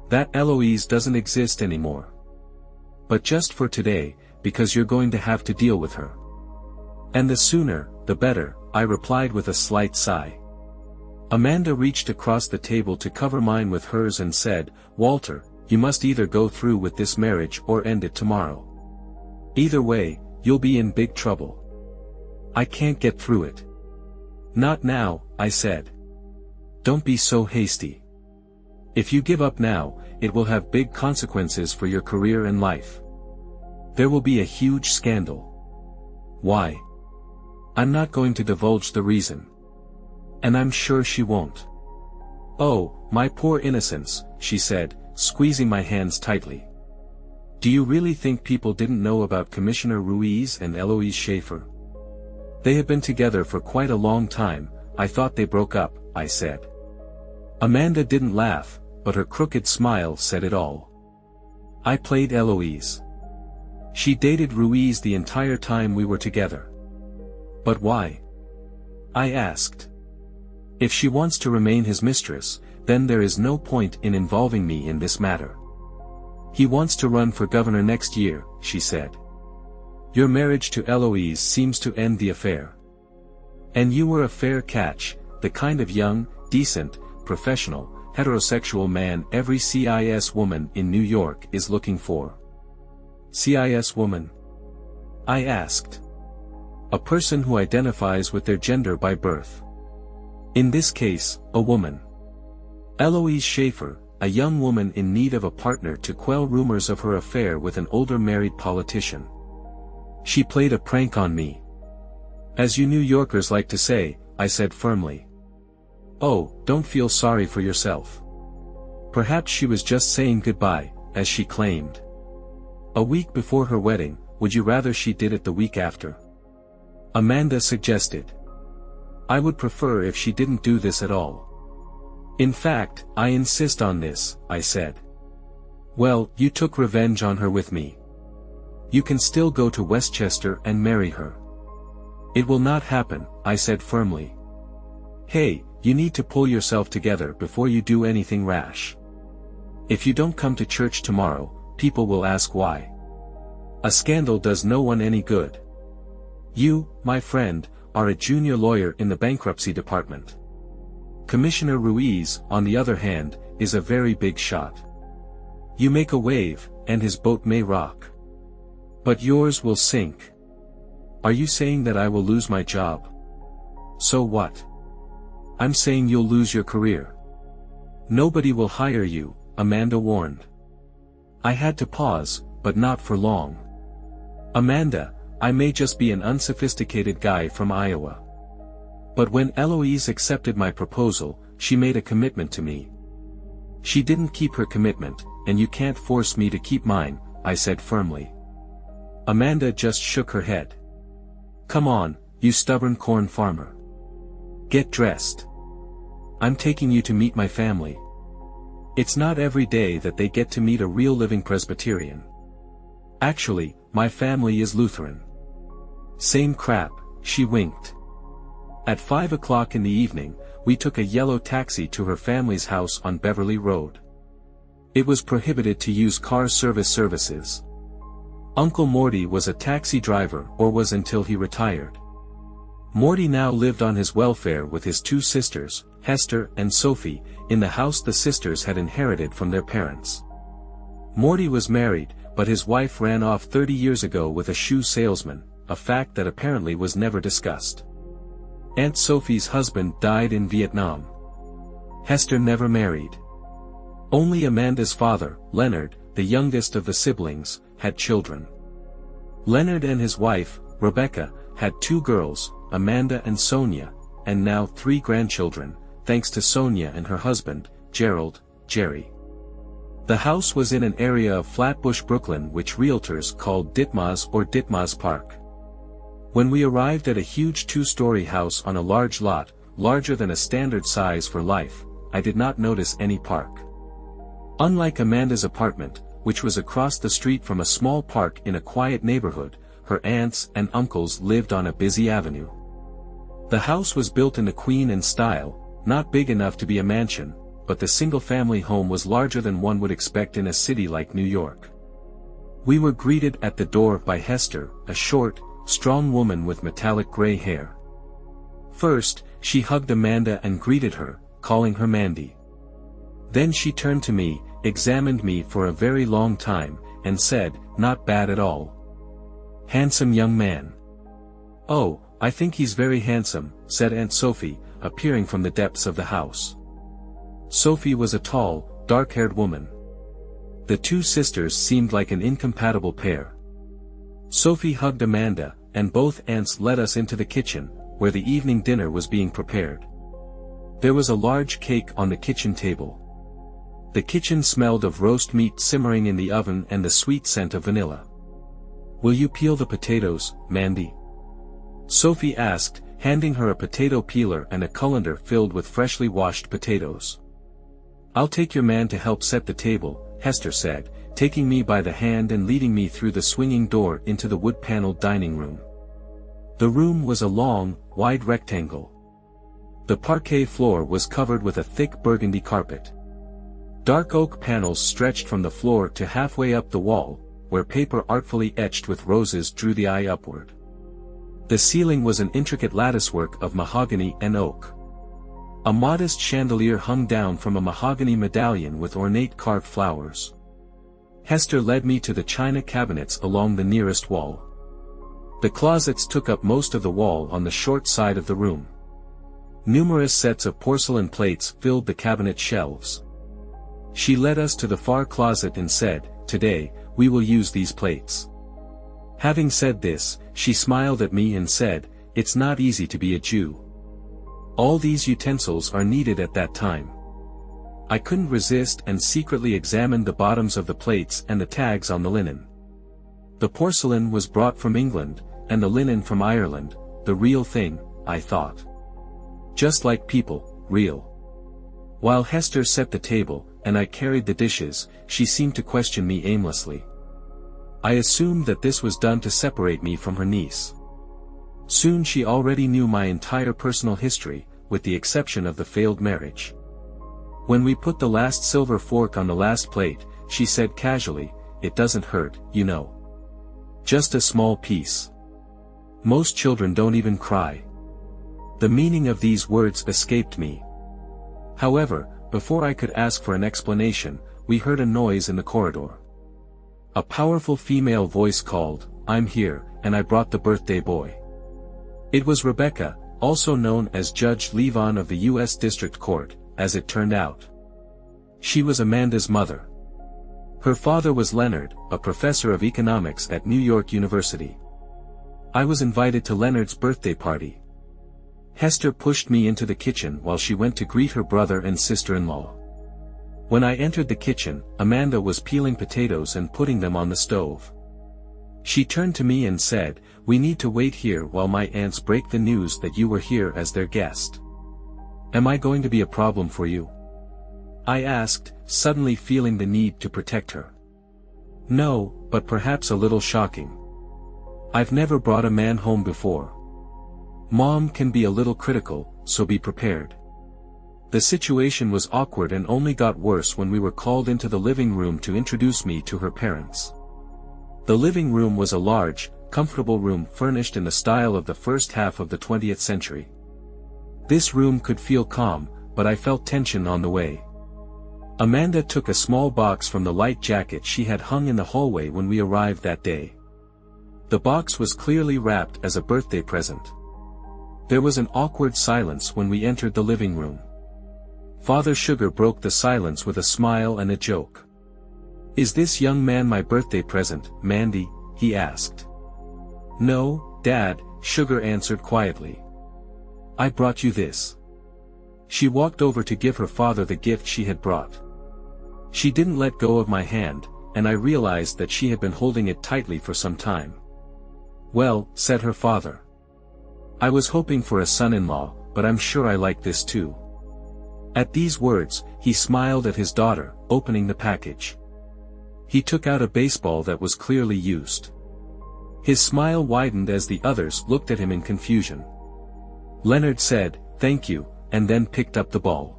Speaker 1: That Eloise doesn't exist anymore. But just for today, because you're going to have to deal with her. And the sooner, the better, I replied with a slight sigh. Amanda reached across the table to cover mine with hers and said, Walter, you must either go through with this marriage or end it tomorrow. Either way, you'll be in big trouble. I can't get through it. Not now, I said. Don't be so hasty. If you give up now, it will have big consequences for your career and life. There will be a huge scandal. Why? I'm not going to divulge the reason. And I'm sure she won't. Oh, my poor innocence, she said, squeezing my hands tightly. Do you really think people didn't know about Commissioner Ruiz and Eloise Schaefer? They have been together for quite a long time, I thought they broke up, I said. Amanda didn't laugh, but her crooked smile said it all. I played Eloise. She dated Ruiz the entire time we were together. But why? I asked. If she wants to remain his mistress, then there is no point in involving me in this matter. He wants to run for governor next year, she said. Your marriage to Eloise seems to end the affair. And you were a fair catch, the kind of young, decent, professional, heterosexual man every CIS woman in New York is looking for. CIS woman? I asked. A person who identifies with their gender by birth. In this case, a woman. Eloise Schaefer, a young woman in need of a partner to quell rumors of her affair with an older married politician. She played a prank on me. As you New Yorkers like to say, I said firmly. Oh, don't feel sorry for yourself. Perhaps she was just saying goodbye, as she claimed. A week before her wedding, would you rather she did it the week after? Amanda suggested. I would prefer if she didn't do this at all. In fact, I insist on this, I said. Well, you took revenge on her with me. You can still go to Westchester and marry her. It will not happen, I said firmly. Hey, you need to pull yourself together before you do anything rash. If you don't come to church tomorrow, people will ask why. A scandal does no one any good. You, my friend, are a junior lawyer in the bankruptcy department. Commissioner Ruiz, on the other hand, is a very big shot. You make a wave, and his boat may rock. But yours will sink. Are you saying that I will lose my job? So what? I'm saying you'll lose your career. Nobody will hire you, Amanda warned. I had to pause, but not for long. Amanda, I may just be an unsophisticated guy from Iowa. But when Eloise accepted my proposal, she made a commitment to me. She didn't keep her commitment, and you can't force me to keep mine, I said firmly. Amanda just shook her head. Come on, you stubborn corn farmer. Get dressed. I'm taking you to meet my family. It's not every day that they get to meet a real living Presbyterian. Actually, my family is Lutheran. Same crap, she winked. At 5 o'clock in the evening, we took a yellow taxi to her family's house on Beverly Road. It was prohibited to use car services. Uncle Morty was a taxi driver, or was until he retired. Morty now lived on his welfare with his two sisters, Hester and Sophie, in the house the sisters had inherited from their parents. Morty was married, but his wife ran off 30 years ago with a shoe salesman, a fact that apparently was never discussed. Aunt Sophie's husband died in Vietnam. Hester never married. Only Amanda's father, Leonard, the youngest of the siblings, had children. Leonard and his wife, Rebecca, had two girls, Amanda and Sonia, and now 3 grandchildren, thanks to Sonia and her husband, Gerald, Jerry. The house was in an area of Flatbush, Brooklyn, which realtors called Ditmas or Ditmas Park. When we arrived at a huge 2-story house on a large lot, larger than a standard size for life, I did not notice any park. Unlike Amanda's apartment, which was across the street from a small park in a quiet neighborhood, her aunts and uncles lived on a busy avenue. The house was built in the Queen Anne style, not big enough to be a mansion, but the single-family home was larger than one would expect in a city like New York. We were greeted at the door by Hester, a short, strong woman with metallic gray hair. First, she hugged Amanda and greeted her, calling her Mandy. Then she turned to me, examined me for a very long time, and said, "Not bad at all. Handsome young man." "Oh, I think he's very handsome," said Aunt Sophie, appearing from the depths of the house. Sophie was a tall, dark-haired woman. The two sisters seemed like an incompatible pair. Sophie hugged Amanda, and both aunts led us into the kitchen, where the evening dinner was being prepared. There was a large cake on the kitchen table. The kitchen smelled of roast meat simmering in the oven and the sweet scent of vanilla. "Will you peel the potatoes, Mandy?" Sophie asked, handing her a potato peeler and a colander filled with freshly washed potatoes. "I'll take your man to help set the table," Hester said, taking me by the hand and leading me through the swinging door into the wood-paneled dining room. The room was a long, wide rectangle. The parquet floor was covered with a thick burgundy carpet. Dark oak panels stretched from the floor to halfway up the wall, where paper artfully etched with roses drew the eye upward. The ceiling was an intricate latticework of mahogany and oak. A modest chandelier hung down from a mahogany medallion with ornate carved flowers. Hester led me to the china cabinets along the nearest wall. The closets took up most of the wall on the short side of the room. Numerous sets of porcelain plates filled the cabinet shelves. She led us to the far closet and said, "Today, we will use these plates." Having said this, she smiled at me and said, "It's not easy to be a Jew. All these utensils are needed at that time." I couldn't resist and secretly examined the bottoms of the plates and the tags on the linen. The porcelain was brought from England, and the linen from Ireland, the real thing, I thought. Just like people, real. While Hester set the table, and I carried the dishes, she seemed to question me aimlessly. I assumed that this was done to separate me from her niece. Soon she already knew my entire personal history, with the exception of the failed marriage. When we put the last silver fork on the last plate, she said casually, "It doesn't hurt, you know. Just a small piece. Most children don't even cry." The meaning of these words escaped me. However, before I could ask for an explanation, we heard a noise in the corridor. A powerful female voice called, "I'm here, and I brought the birthday boy." It was Rebecca, also known as Judge Levon of the U.S. District Court, as it turned out. She was Amanda's mother. Her father was Leonard, a professor of economics at New York University. I was invited to Leonard's birthday party. Hester pushed me into the kitchen while she went to greet her brother and sister-in-law. When I entered the kitchen, Amanda was peeling potatoes and putting them on the stove. She turned to me and said, "We need to wait here while my aunts break the news that you were here as their guest. Am I going to be a problem for you?" I asked, suddenly feeling the need to protect her. "No, but perhaps a little shocking. I've never brought a man home before." Mom can be a little critical, so be prepared. The situation was awkward and only got worse when we were called into the living room to introduce me to her parents. The living room was a large, comfortable room furnished in the style of the first half of the 20th century. This room could feel calm, but I felt tension on the way. Amanda took a small box from the light jacket she had hung in the hallway when we arrived that day. The box was clearly wrapped as a birthday present. There was an awkward silence when we entered the living room. Father Sugar broke the silence with a smile and a joke. "Is this young man my birthday present, Mandy?" he asked. "No, Dad," Sugar answered quietly. "I brought you this." She walked over to give her father the gift she had brought. She didn't let go of my hand, and I realized that she had been holding it tightly for some time. "Well," said her father. "I was hoping for a son-in-law, but I'm sure I like this too." At these words, he smiled at his daughter, opening the package. He took out a baseball that was clearly used. His smile widened as the others looked at him in confusion. Leonard said, "Thank you," and then picked up the ball.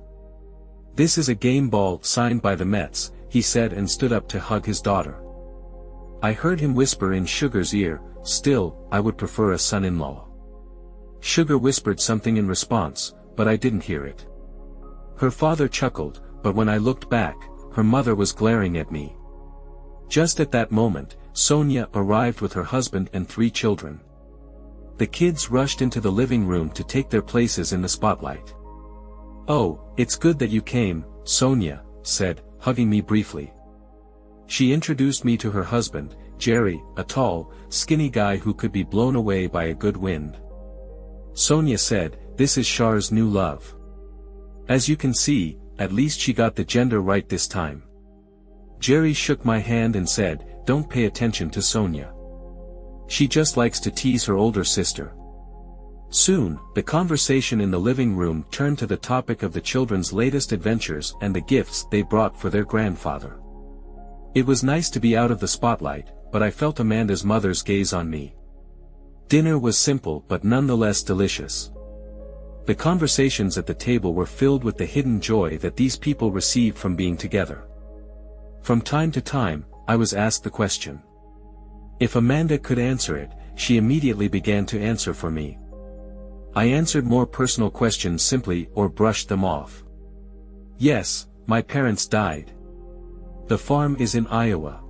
Speaker 1: "This is a game ball signed by the Mets," he said and stood up to hug his daughter. I heard him whisper in Sugar's ear, "Still, I would prefer a son-in-law." Sugar whispered something in response, but I didn't hear it. Her father chuckled, but when I looked back, her mother was glaring at me. Just at that moment, Sonia arrived with her husband and 3 children. The kids rushed into the living room to take their places in the spotlight. "Oh, it's good that you came," Sonia said, hugging me briefly. She introduced me to her husband, Jerry, a tall, skinny guy who could be blown away by a good wind. Sonia said, "This is Char's new love. As you can see, at least she got the gender right this time." Jerry shook my hand and said, "Don't pay attention to Sonia. She just likes to tease her older sister." Soon, the conversation in the living room turned to the topic of the children's latest adventures and the gifts they brought for their grandfather. It was nice to be out of the spotlight, but I felt Amanda's mother's gaze on me. Dinner was simple but nonetheless delicious. The conversations at the table were filled with the hidden joy that these people received from being together. From time to time, I was asked the question. If Amanda could answer it, she immediately began to answer for me. I answered more personal questions simply or brushed them off. Yes, my parents died. The farm is in Iowa.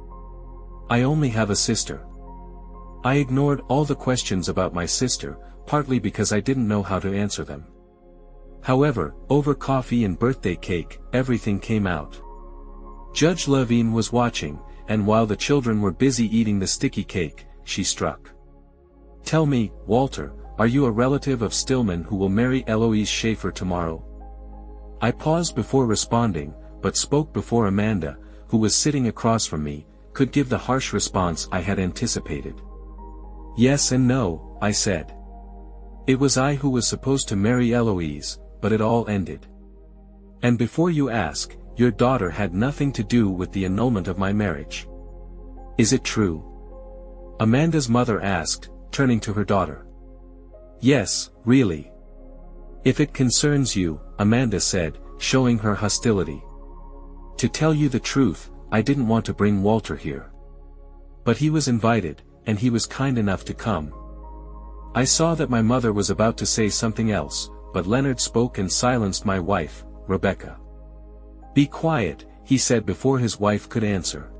Speaker 1: I only have a sister. I ignored all the questions about my sister, partly because I didn't know how to answer them. However, over coffee and birthday cake, everything came out. Judge Levine was watching, and while the children were busy eating the sticky cake, she struck. "Tell me, Walter, are you a relative of Stillman who will marry Eloise Schaefer tomorrow?" I paused before responding, but spoke before Amanda, who was sitting across from me, could give the harsh response I had anticipated. "Yes and no," I said. It was I who was supposed to marry Eloise, but it all ended. And before you ask, your daughter had nothing to do with the annulment of my marriage. Is it true? Amanda's mother asked, turning to her daughter. Yes, really. If it concerns you, Amanda said, showing her hostility. To tell you the truth, I didn't want to bring Walter here. But he was invited, and he was kind enough to come. I saw that my mother was about to say something else, but Leonard spoke and silenced my wife, Rebecca. Be quiet, he said before his wife could answer.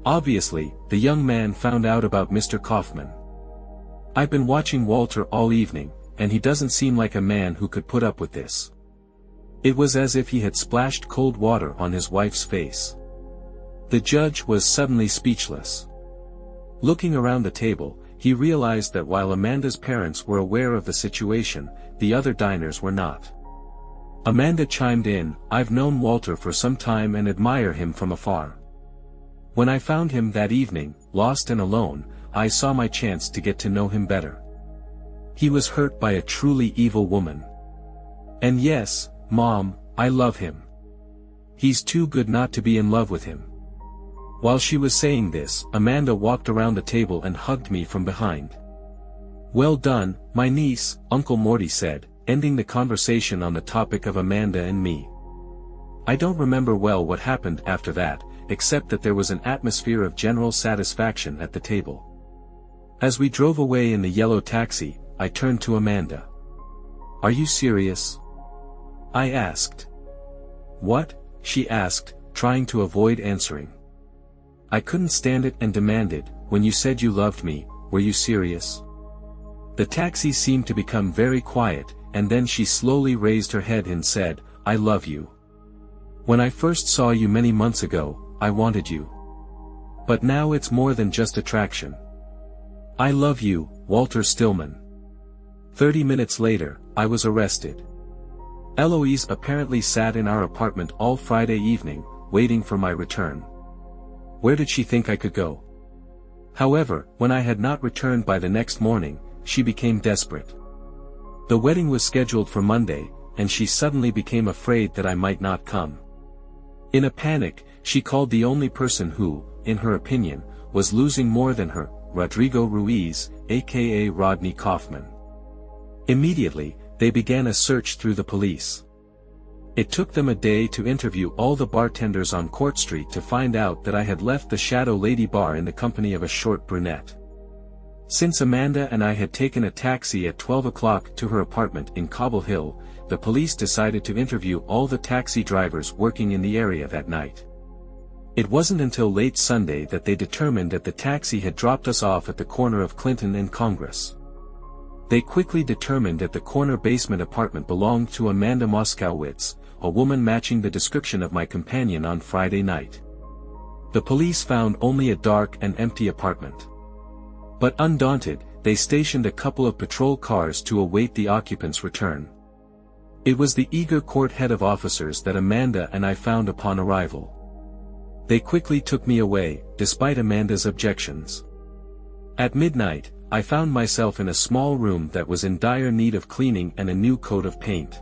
Speaker 1: Obviously, the young man found out about Mr. Kaufman. I've been watching Walter all evening, and he doesn't seem like a man who could put up with this. It was as if he had splashed cold water on his wife's face. The judge was suddenly speechless. Looking around the table, he realized that while Amanda's parents were aware of the situation, the other diners were not. Amanda chimed in, I've known Walter for some time and admire him from afar. When I found him that evening, lost and alone, I saw my chance to get to know him better. He was hurt by a truly evil woman. And yes, Mom, I love him. He's too good not to be in love with him. While she was saying this, Amanda walked around the table and hugged me from behind. Well done, my niece, Uncle Morty said, ending the conversation on the topic of Amanda and me. I don't remember well what happened after that, except that there was an atmosphere of general satisfaction at the table. As we drove away in the yellow taxi, I turned to Amanda. "Are you serious?" I asked. "What?" she asked, trying to avoid answering. I couldn't stand it and demanded, "When you said you loved me, were you serious?" The taxi seemed to become very quiet, and then she slowly raised her head and said, "I love you. When I first saw you many months ago, I wanted you. But now it's more than just attraction. I love you, Walter Stillman." 30 minutes later, I was arrested. Eloise apparently sat in our apartment all Friday evening, waiting for my return. Where did she think I could go? However, when I had not returned by the next morning, she became desperate. The wedding was scheduled for Monday, and she suddenly became afraid that I might not come. In a panic, she called the only person who, in her opinion, was losing more than her, Rodrigo Ruiz, aka Rodney Kaufman. Immediately, they began a search through the police. It took them a day to interview all the bartenders on Court Street to find out that I had left the Shadow Lady bar in the company of a short brunette. Since Amanda and I had taken a taxi at 12 o'clock to her apartment in Cobble Hill, the police decided to interview all the taxi drivers working in the area that night. It wasn't until late Sunday that they determined that the taxi had dropped us off at the corner of Clinton and Congress. They quickly determined that the corner basement apartment belonged to Amanda Moskowitz, a woman matching the description of my companion on Friday night. The police found only a dark and empty apartment. But undaunted, they stationed a couple of patrol cars to await the occupant's return. It was the eager court head of officers that Amanda and I found upon arrival. They quickly took me away, despite Amanda's objections. At midnight, I found myself in a small room that was in dire need of cleaning and a new coat of paint.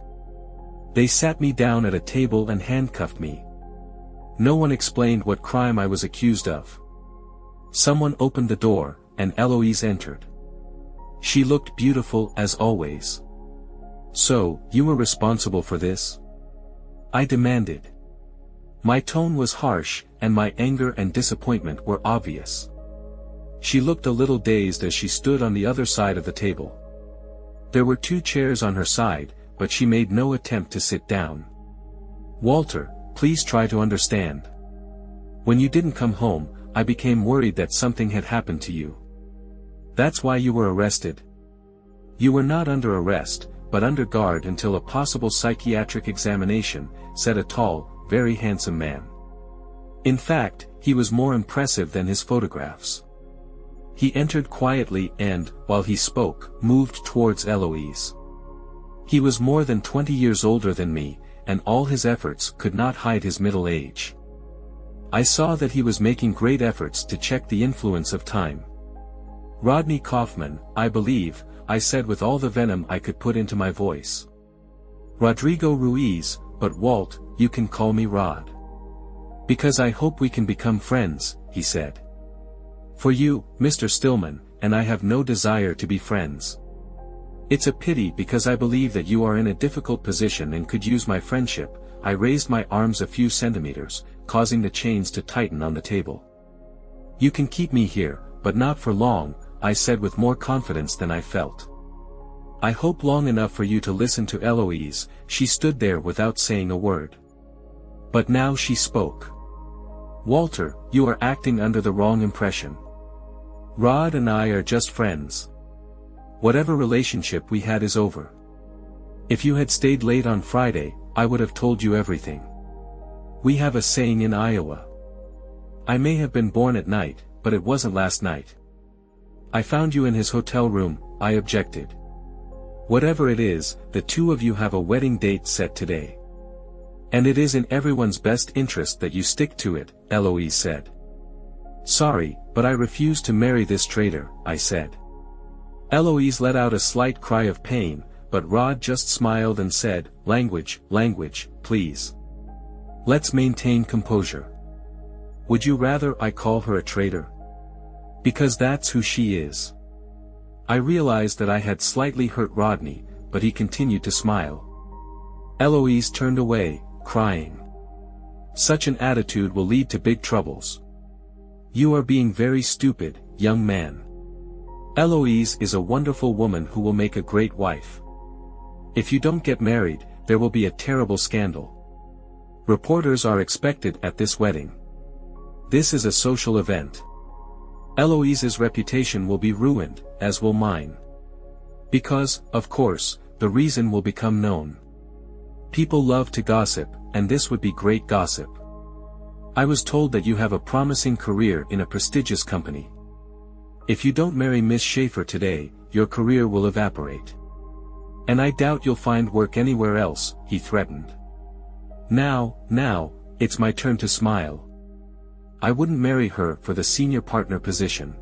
Speaker 1: They sat me down at a table and handcuffed me. No one explained what crime I was accused of. Someone opened the door, and Eloise entered. She looked beautiful as always. "So, you were responsible for this?" I demanded. My tone was harsh, and my anger and disappointment were obvious. She looked a little dazed as she stood on the other side of the table. There were 2 chairs on her side, but she made no attempt to sit down. "Walter, please try to understand. When you didn't come home, I became worried that something had happened to you. That's why you were arrested." "You were not under arrest, but under guard until a possible psychiatric examination," said a tall, very handsome man. In fact, he was more impressive than his photographs. He entered quietly and, while he spoke, moved towards Eloise. He was more than 20 years older than me, and all his efforts could not hide his middle age. I saw that he was making great efforts to check the influence of time. "Rodney Kaufman, I believe," I said with all the venom I could put into my voice. "Rodrigo Ruiz, but Walt, you can call me Rod." "Because I hope we can become friends," he said. "For you, Mr. Stillman, and I have no desire to be friends. It's a pity because I believe that you are in a difficult position and could use my friendship." I raised my arms a few centimeters, causing the chains to tighten on the table. "You can keep me here, but not for long," I said with more confidence than I felt. "I hope long enough for you to listen to Eloise." She stood there without saying a word. But now she spoke. "Walter, you are acting under the wrong impression. Rod and I are just friends. Whatever relationship we had is over. If you had stayed late on Friday, I would have told you everything. We have a saying in Iowa. I may have been born at night, but it wasn't last night." "I found you in his hotel room," I objected. "Whatever it is, the 2 of you have a wedding date set today. And it is in everyone's best interest that you stick to it," Eloise said. "Sorry, but I refuse to marry this traitor," I said. Eloise let out a slight cry of pain, but Rod just smiled and said, language, please. Let's maintain composure. Would you rather I call her a traitor? Because that's who she is. I realized that I had slightly hurt Rodney, but he continued to smile. Eloise turned away, crying. Such an attitude will lead to big troubles. You are being very stupid, young man. Eloise is a wonderful woman who will make a great wife. If you don't get married, there will be a terrible scandal. Reporters are expected at this wedding. This is a social event. Eloise's reputation will be ruined, as will mine. Because, of course, the reason will become known. People love to gossip, and this would be great gossip. I was told that you have a promising career in a prestigious company. If you don't marry Miss Schaefer today, your career will evaporate. And I doubt you'll find work anywhere else, he threatened. Now, it's my turn to smile. I wouldn't marry her for the senior partner position.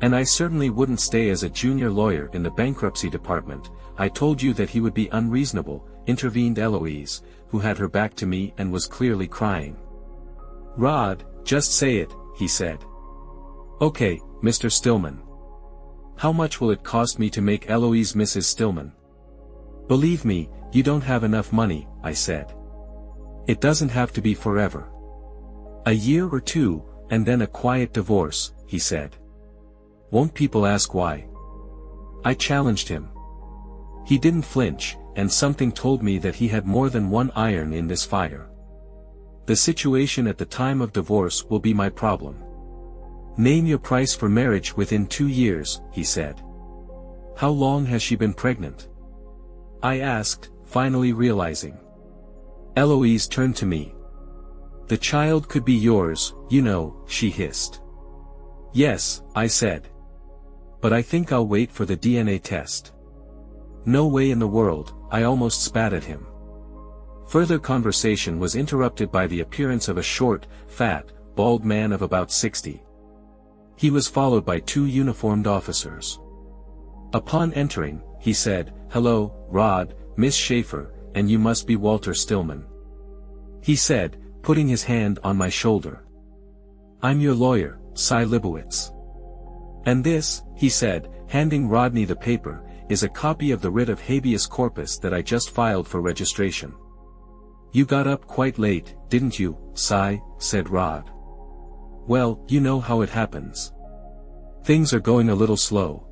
Speaker 1: And I certainly wouldn't stay as a junior lawyer in the bankruptcy department. I told you that he would be unreasonable, intervened Eloise, who had her back to me and was clearly crying. Rod, just say it, he said. Okay, Mr. Stillman. How much will it cost me to make Eloise Mrs. Stillman? Believe me, you don't have enough money, I said. It doesn't have to be forever. A year or two, and then a quiet divorce, he said. Won't people ask why? I challenged him. He didn't flinch, and something told me that he had more than one iron in this fire. The situation at the time of divorce will be my problem. Name your price for marriage within 2 years, he said. How long has she been pregnant? I asked, finally realizing. Eloise turned to me. The child could be yours, you know, she hissed. Yes, I said. But I think I'll wait for the DNA test. No way in the world, I almost spat at him. Further conversation was interrupted by the appearance of a short, fat, bald man of about 60. He was followed by 2 uniformed officers. Upon entering, he said, "Hello, Rod, Miss Schaefer, and you must be Walter Stillman," he said, putting his hand on my shoulder. "I'm your lawyer, Cy Libowitz. And this," he said, handing Rodney the paper, "is a copy of the writ of habeas corpus that I just filed for registration." "You got up quite late, didn't you, Cy?" said Rod. "Well, you know how it happens. Things are going a little slow.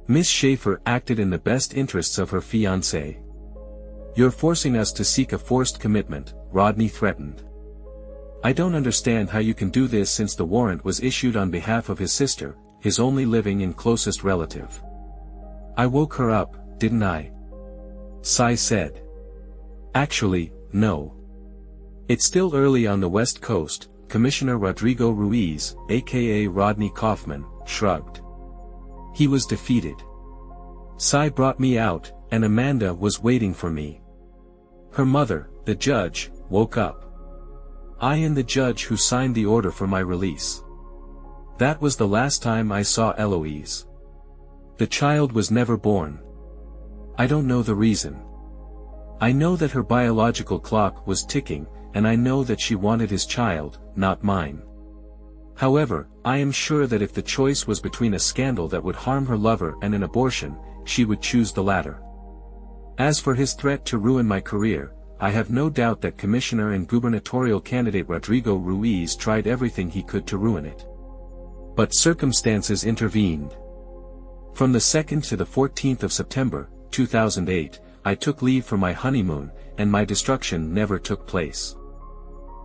Speaker 1: Miss Schaefer acted in the best interests of her fiancé. You're forcing us to seek a forced commitment," Rodney threatened. "I don't understand how you can do this since the warrant was issued on behalf of his sister, his only living and closest relative." "I woke her up, didn't I?" Cy said. "Actually, no. It's still early on the West Coast," Commissioner Rodrigo Ruiz, aka Rodney Kaufman, shrugged. He was defeated. Cy brought me out, and Amanda was waiting for me. Her mother, the judge, woke up. I and the judge who signed the order for my release. That was the last time I saw Eloise. The child was never born. I don't know the reason. I know that her biological clock was ticking, and I know that she wanted his child, not mine. However, I am sure that if the choice was between a scandal that would harm her lover and an abortion, she would choose the latter. As for his threat to ruin my career, I have no doubt that Commissioner and gubernatorial candidate Rodrigo Ruiz tried everything he could to ruin it. But circumstances intervened. From the 2nd to the 14th of September, 2008, I took leave for my honeymoon, and my destruction never took place.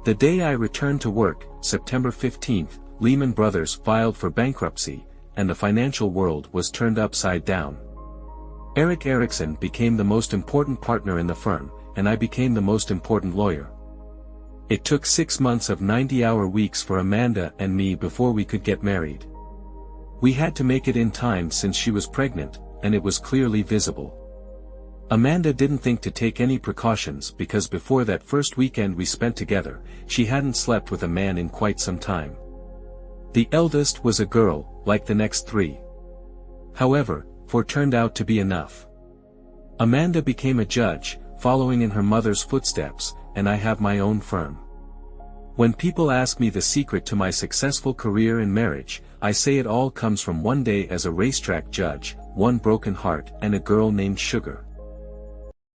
Speaker 1: The day I returned to work, September 15th, Lehman Brothers filed for bankruptcy, and the financial world was turned upside down. Eric Erickson became the most important partner in the firm, and I became the most important lawyer. It took 6 months of 90-hour weeks for Amanda and me before we could get married. We had to make it in time since she was pregnant, and it was clearly visible. Amanda didn't think to take any precautions because before that first weekend we spent together, she hadn't slept with a man in quite some time. The eldest was a girl, like the next 3. However, 4 turned out to be enough. Amanda became a judge, following in her mother's footsteps, and I have my own firm. When people ask me the secret to my successful career and marriage, I say it all comes from one day as a racetrack judge, one broken heart and a girl named Sugar.